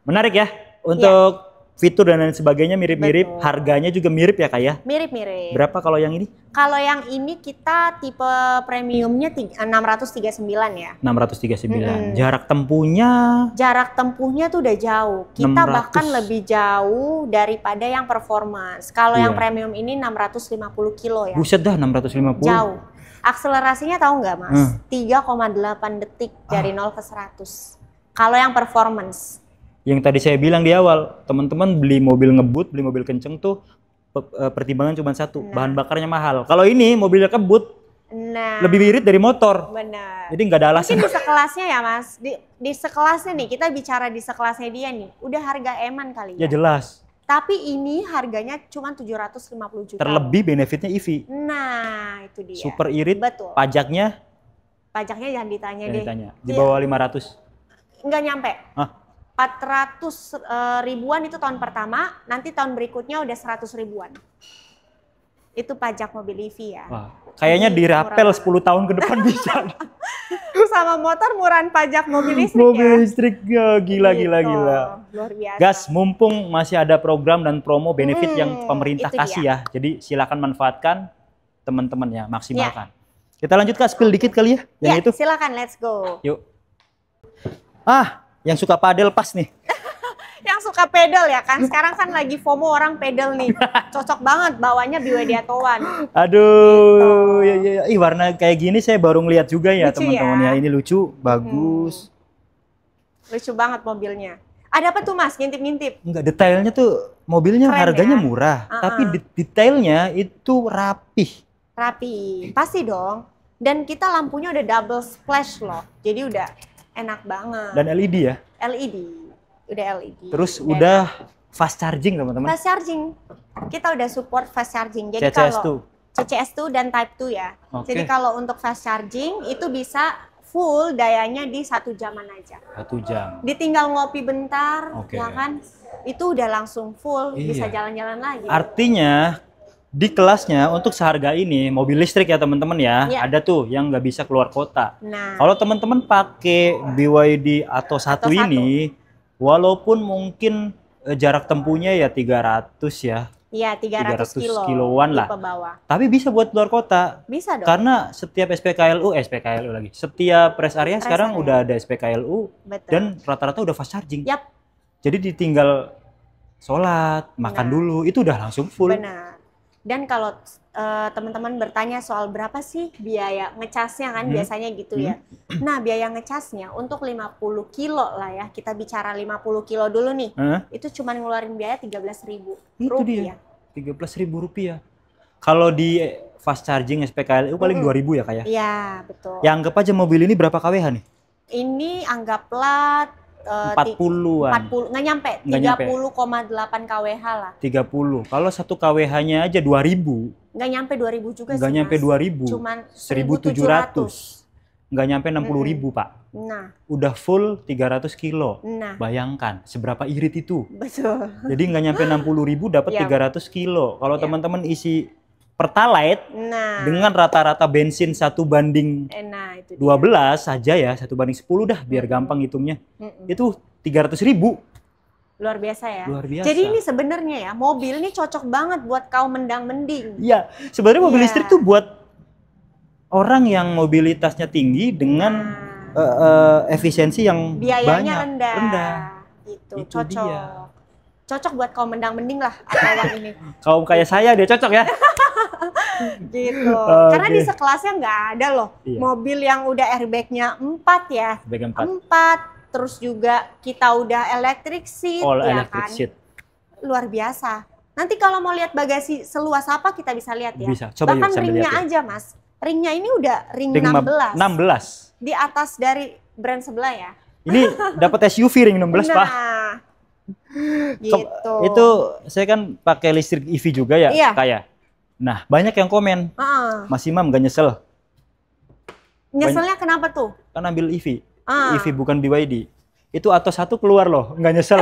Menarik ya, untuk fitur dan lain sebagainya mirip-mirip, harganya juga mirip ya Kak ya? Mirip-mirip. Berapa kalau yang ini? Kalau yang ini kita tipe premiumnya 639 ya. 639. Jarak tempuhnya? Jarak tempuhnya tuh udah jauh. Kita bahkan lebih jauh daripada yang performance. Kalau yang premium ini 650 kilo ya. Buset dah 650. Jauh. Akselerasinya tahu nggak Mas? 3,8 detik dari 0 ke 100. Kalau yang performance. Yang tadi saya bilang di awal, teman-teman beli mobil ngebut, beli mobil kenceng tuh pertimbangan cuma satu, bahan bakarnya mahal. Kalau ini mobilnya kebut, lebih irit dari motor. Benar. Jadi nggak ada alasan. Mungkin di sekelasnya ya Mas, di sekelasnya nih, kita bicara di sekelasnya dia nih, udah harga eman kali ya. Ya jelas. Tapi ini harganya cuma 750 juta. Terlebih benefitnya EV. Nah itu dia. Super irit, betul. Pajaknya jangan ditanya deh. Di bawah 500. Nggak nyampe. 400 ribuan itu tahun pertama, nanti tahun berikutnya udah 100 ribuan. Itu pajak mobil EV ya. Wah, kayaknya dirapel 10 tahun ke depan bisa. Sama motor murahan pajak mobil listrik mobil listrik ya, gila. Luar biasa. Gas, mumpung masih ada program dan promo benefit yang pemerintah kasih ya. Jadi silakan manfaatkan teman-teman ya, maksimalkan. Kita lanjut Kak, spill dikit kali ya. Yang itu. Silakan, let's go. Yuk. Yang suka padel pas nih. Yang suka pedal ya kan, sekarang kan lagi FOMO orang pedal nih. Cocok banget bawanya BYD Attowan. Aduh, ya. Warna kayak gini saya baru ngeliat juga ya teman-teman ya. Ini lucu, bagus. Lucu banget mobilnya. Ada apa tuh Mas, ngintip-ngintip? Enggak, detailnya tuh mobilnya keren, harganya murah, tapi detailnya itu rapih. Pasti dong. Dan kita lampunya udah double splash loh, jadi udah enak banget. Dan LED ya? Udah LED. Terus udah fast charging teman-teman? Fast charging. Kita udah support fast charging. Jadi kalau CCS2 dan Type 2 ya. Jadi kalau untuk fast charging itu bisa full dayanya di 1 jaman aja. 1 jam. Ditinggal ngopi bentar, ya kan? Itu udah langsung full, bisa jalan-jalan lagi. Artinya Di kelasnya untuk seharga ini mobil listrik ya teman-teman ya, Ya. ada tuh yang nggak bisa keluar kota. Nah, Kalau teman-teman pakai BYD atau satu ini, walaupun mungkin jarak tempuhnya ya 300 ya, iya 300 kilo kiloan lah. tipe bawah. Tapi bisa buat keluar kota. Bisa dong. Karena setiap SPKLU lagi. Setiap rest area Rest sekarang area. udah ada SPKLU Betul. dan rata-rata udah fast charging. Yap, Jadi ditinggal sholat, makan Nah. dulu, itu udah langsung full. benar. Dan kalau teman-teman bertanya soal berapa sih biaya ngecasnya kan biasanya gitu ya. Nah, biaya ngecasnya untuk 50 kilo lah ya. Kita bicara 50 kilo dulu nih. Hah? Itu cuma ngeluarin biaya 13.000 Itu rupiah. dia. 13.000 rupiah. Kalau di fast charging SPKLU paling 2.000 ya kayak. Iya, betul. Ya anggap aja mobil ini berapa kWh nih? Ini anggaplah 40-an. 40, nggak nyampe, Nggak nyampe. 30,8 kWh lah. 30. Kalau 1 kWh-nya aja 2.000. Nggak nyampe 2.000 juga Nggak sih, nyampe Mas. 2.000. Cuman 1.700. Nggak nyampe 60.000, Pak. Nah, Udah full 300 kilo. nah, Bayangkan seberapa irit itu. betul. Jadi nggak nyampe 60.000 dapat Iya. 300 kilo. Kalau Iya. teman-teman isi Pertalite Nah, dengan rata-rata bensin 1:12 nah itu dia. saja ya, 1:10 dah biar gampang hitungnya. Mm-mm. Itu 300.000. Luar biasa ya. Luar biasa. Jadi ini sebenarnya ya, mobil ini cocok banget buat kaum mendang-mending. Iya, sebenarnya mobil Iya. listrik tuh buat orang yang mobilitasnya tinggi dengan efisiensi yang Biayanya banyak. rendah. Gitu, Itu cocok. dia. Cocok buat kaum mendang-mending lah atau ini. Kaum kayak saya dia cocok ya. Gitu. Oke. Karena di sekelasnya nggak ada loh Iya. mobil yang udah airbagnya 4 ya. Bagian 4 4, terus juga kita udah electric seat all ya electric kan. seat. Luar biasa. Nanti kalau mau lihat bagasi seluas apa kita bisa lihat ya. Bisa. Coba yuk Bahkan sambil ringnya lihat ya. aja Mas. Ringnya ini udah ring Ring 16. 16. Di atas dari brand sebelah ya. Ini dapat SUV ring 16, Pak. Nah, gitu. Itu saya kan pakai listrik EV juga ya, Iya. kayak. Nah, banyak yang komen, Heeh. Mas Imam gak nyesel Nyeselnya kenapa tuh? kan ambil EV. Ah. EV bukan BYD. Itu atau satu keluar loh, nggak nyesel.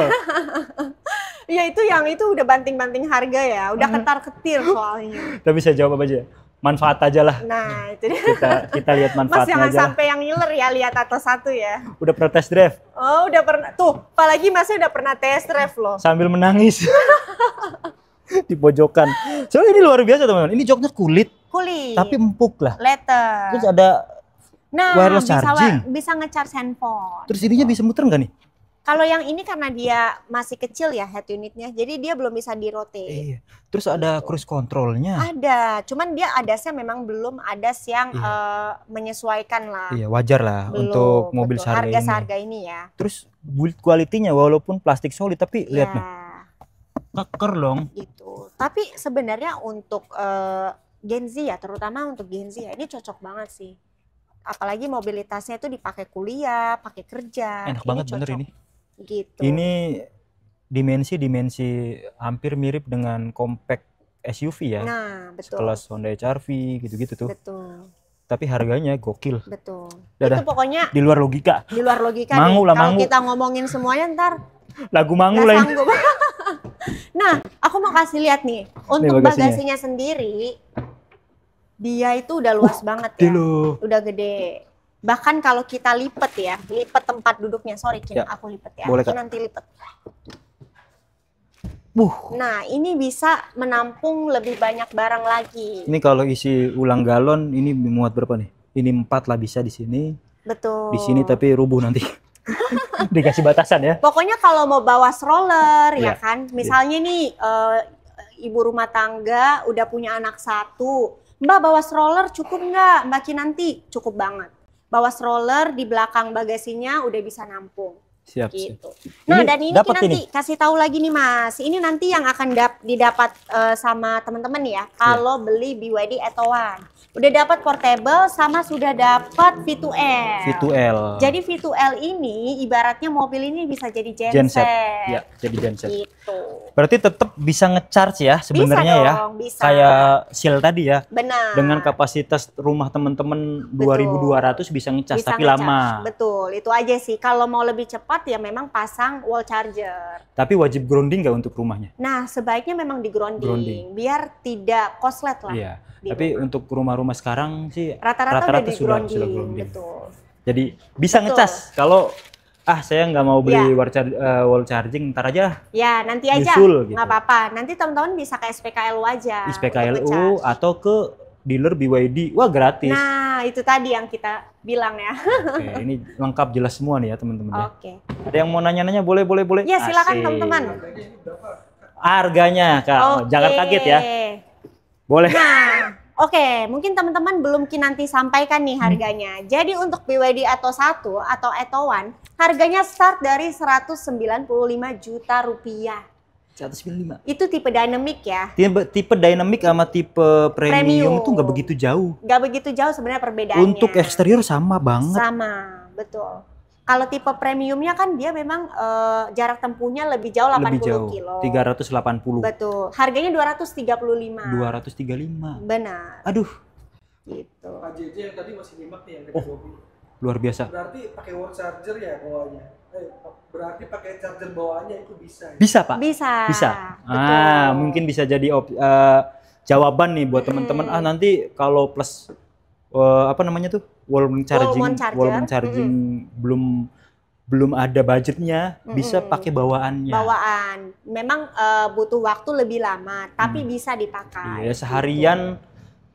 Ya itu yang itu udah banting-banting harga ya, udah ketar-ketir soalnya. Tapi saya jawab apa aja? Manfaat aja lah. Nah, itu dia. Kita lihat Mas manfaatnya jangan aja lah. sampai yang ngiler ya lihat atau satu ya. Udah pernah test drive Oh, udah pernah. Tuh, apalagi Masnya udah pernah test drive loh. sambil menangis. Di pojokan. Soalnya ini luar biasa teman-teman. Ini joknya kulit, Kulit. tapi empuk lah. Letter. Terus ada Nah, wireless bisa charging. bisa nge-charge handphone. Terus ininya bisa muter nggak nih? Kalau yang ini karena dia masih kecil ya head unitnya, jadi dia belum bisa di-rotate. Iya. Terus ada cruise controlnya. Ada, cuman dia adasnya memang belum adas yang menyesuaikan lah. Iya, wajar lah Belum, untuk mobil betul. seharga Harga ini. seharga ini ya. Terus build quality-nya walaupun plastik solid tapi lihat nih, Ya, keker dong. gitu. Tapi sebenarnya untuk Gen Z ya, terutama untuk Gen Z ya, ini cocok banget sih. Apalagi mobilitasnya itu dipakai kuliah, pakai kerja. Enak banget bener cocok. ini. Gitu. Ini dimensi hampir mirip dengan compact SUV ya. Nah, betul. Sekelas Honda HR-V gitu-gitu tuh. Betul, Tapi harganya gokil. betul. Dadah. Itu pokoknya Di luar logika. di luar logika Mangu nih. lah, Kalau mangu. kita ngomongin semuanya ntar Lagu Mangu nggak lah ini. sanggup. Nah, aku mau kasih lihat nih. Untuk bagasinya. bagasinya sendiri, dia itu udah luas banget ya. Udah gede. Bahkan kalau kita lipet ya, lipet tempat duduknya. Sorry, Kin, Ya. aku lipet ya. Boleh, Kin Kak. nanti lipet. Nah, ini bisa menampung lebih banyak barang lagi. Ini kalau isi ulang galon ini muat berapa nih? Ini 4 lah bisa di sini. Betul. Di sini tapi rubuh nanti. Dikasih batasan ya. Pokoknya kalau mau bawa stroller ya Iya. kan, misalnya nih ibu rumah tangga udah punya anak 1, Mbak bawa stroller cukup nggak? Mbak Kinanti cukup banget. Bawa stroller di belakang bagasinya udah bisa nampung. Siap. Gitu. Nah, Ini dan ini dapat nanti ini. kasih tahu lagi nih Mas. Ini nanti yang akan didapat sama teman-teman ya. Kalau beli BYD Etowan. Udah dapat portable sama sudah dapat V2L. V2L. Jadi V2L ini ibaratnya mobil ini bisa jadi genset. genset. Ya, jadi genset. Gitu. Berarti tetap bisa ngecharge ya sebenarnya ya. dong, bisa. Kayak Shell tadi ya. Benar. Dengan kapasitas rumah teman-teman 2200 bisa ngecas Bisa tapi ngecas. lama. Betul, itu aja sih. Kalau mau lebih cepat tempat ya memang pasang wall charger. Tapi wajib grounding nggak untuk rumahnya? Nah, sebaiknya memang di grounding biar tidak koslet lah. Iya. Tapi untuk rumah-rumah sekarang sih rata-rata sudah grounding. Betul. Jadi bisa ngecas kalau saya nggak mau beli wall charging, ntar aja. Ya, nanti aja. Nyusul, gitu. Nggak apa-apa. Nanti teman-teman bisa ke SPKLU aja. SPKLU atau ke dealer BYD. Wah, gratis. Nah, itu tadi yang kita bilang ya. Oke, ini lengkap jelas semua nih ya teman-teman ya. Oke. Ada yang mau nanya-nanya boleh. Ya, silakan teman-teman. Harganya, Kak. Jangan kaget ya. Boleh. Nah, oke, mungkin teman-teman belum nanti sampaikan nih harganya. Jadi untuk BYD Atto 1 atau Atto 1, harganya start dari 195 juta rupiah. 195. Itu tipe dynamic ya. Tipe dynamic sama tipe premium tuh nggak begitu jauh. Nggak begitu jauh sebenarnya perbedaannya. Untuk eksterior sama banget. Sama, betul. Kalau tipe premiumnya kan dia memang jarak tempuhnya lebih jauh, 80 kilo. 380. Betul. Harganya 235. 235. Benar. Aduh. Gitu. Pak JJ yang tadi masih nyimak nih yang dekat mobil. Luar biasa. Berarti pakai wall charger ya bawahnya. Berarti pakai charger bawaannya itu bisa. Ya? Bisa, Pak? Bisa. Betul. Mungkin bisa jadi jawaban nih buat teman-teman. Nanti kalau plus apa namanya tuh? Wall charging belum ada budgetnya, bisa pakai bawaannya. Bawaan. Memang butuh waktu lebih lama, tapi bisa dipakai. Iya, seharian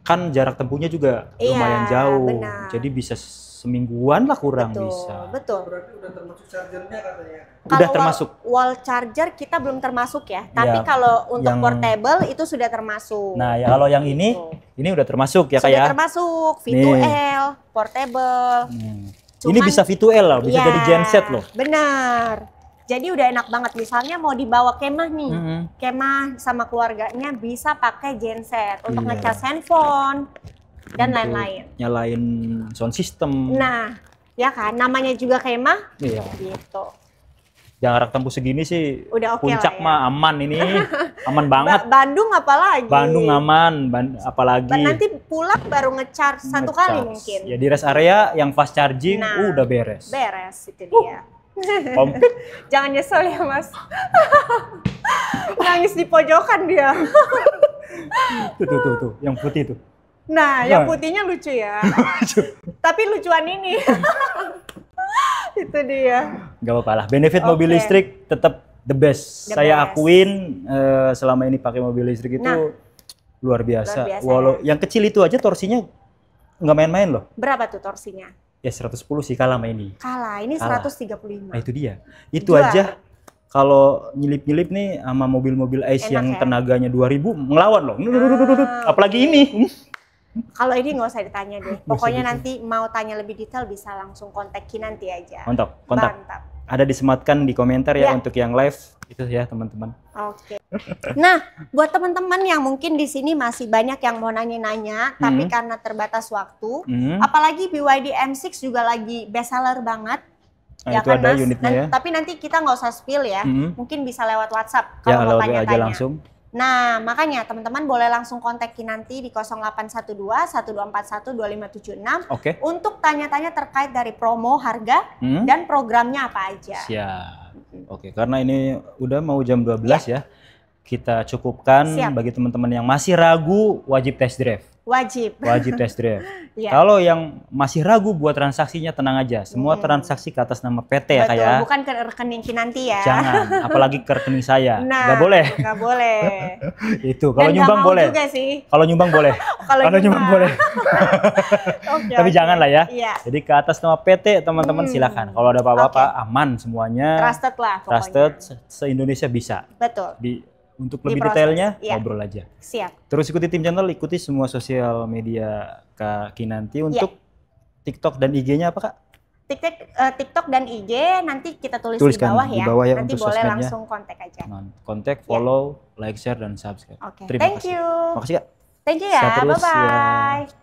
kan jarak tempuhnya juga lumayan jauh. Benar. Jadi bisa semingguan lah kurang bisa. Betul. Berarti udah termasuk chargernya katanya. Udah termasuk. Wall charger kita belum termasuk ya. Tapi kalau untuk portable itu sudah termasuk. Nah, ya kalau yang ini udah termasuk ya, sudah kayak. Termasuk V2L, portable. Ini bisa V2L loh, bisa jadi genset loh. Benar. Jadi udah enak banget, misalnya mau dibawa kemah nih, kemah sama keluarganya bisa pakai genset untuk ngecas handphone dan lain-lain. Nyalain sound system. Nah, ya kan, namanya juga kemah. Iya. Gitu. Jarak tempuh segini sih udah puncak lah ya. mah aman ini, aman banget. Bandung apalagi? Bandung aman, apalagi. Nanti pulang baru ngecharge satu kali mungkin. Ya di rest area yang fast charging udah beres. Beres itu dia. Komplit. Jangan nyesel ya Mas. Nangis di pojokan dia. Tuh, yang putih tuh. Nah, yang putihnya lucu ya. Tapi lucuan ini. Itu dia. Gak apa-apa lah. Benefit mobil listrik tetap the best. Saya akuin selama ini pakai mobil listrik itu luar biasa. Walau yang kecil itu aja torsinya nggak main-main loh. Berapa tuh torsinya? Ya 110 sih kalah sama ini. Ini 135. Nah itu dia. Itu aja kalau nyilip-nyilip nih sama mobil-mobil ICE yang tenaganya 2000 ngelawan loh. Apalagi ini. Kalau ini nggak usah ditanya deh. Pokoknya nanti mau tanya lebih detail bisa langsung kontak nanti aja. Kontak. Ada disematkan di komentar ya untuk yang live itu ya teman-teman. Oke. Nah, buat teman-teman yang mungkin di sini masih banyak yang mau nanya-nanya, tapi karena terbatas waktu, apalagi BYD M6 juga lagi best seller banget. Nah, ya itu kan, ada Mas? Unitnya ya. Tapi nanti kita nggak usah spill ya, mungkin bisa lewat WhatsApp kalau mau tanya-tanya. Aja langsung. Nah, makanya teman-teman boleh langsung kontak nanti di 0812 1241 2576 untuk tanya-tanya terkait dari promo, harga, dan programnya apa aja. Siap. Oke, karena ini udah mau jam 12 ya. Kita cukupkan bagi teman-teman yang masih ragu, wajib test drive. Wajib test drive. Kalau yang masih ragu buat transaksinya, tenang aja. Semua transaksi ke atas nama PT ya kayak. Bukan ke rekening Kinanti ya. Jangan, apalagi ke rekening saya. Nah, nggak boleh. Nggak boleh. Itu kalau nyumbang boleh. Kalau nyumbang boleh. Kalau nyumbang boleh. Tapi jangan lah ya. Jadi ke atas nama PT teman-teman silakan. Kalau ada apa-apa aman semuanya. Trusted lah pokoknya. Trusted se-Indonesia bisa. Betul. Untuk lebih detailnya ngobrol aja. Siap. Terus ikuti tim channel, ikuti semua sosial media Kak Kinanti. Untuk TikTok dan IG-nya apa Kak? TikTok dan IG nanti kita tuliskan di bawah ya. Nanti boleh langsung kontak aja. Kontak, follow, like, share, dan subscribe. Terima kasih. Makasih Kak. Thank you ya. Bye-bye.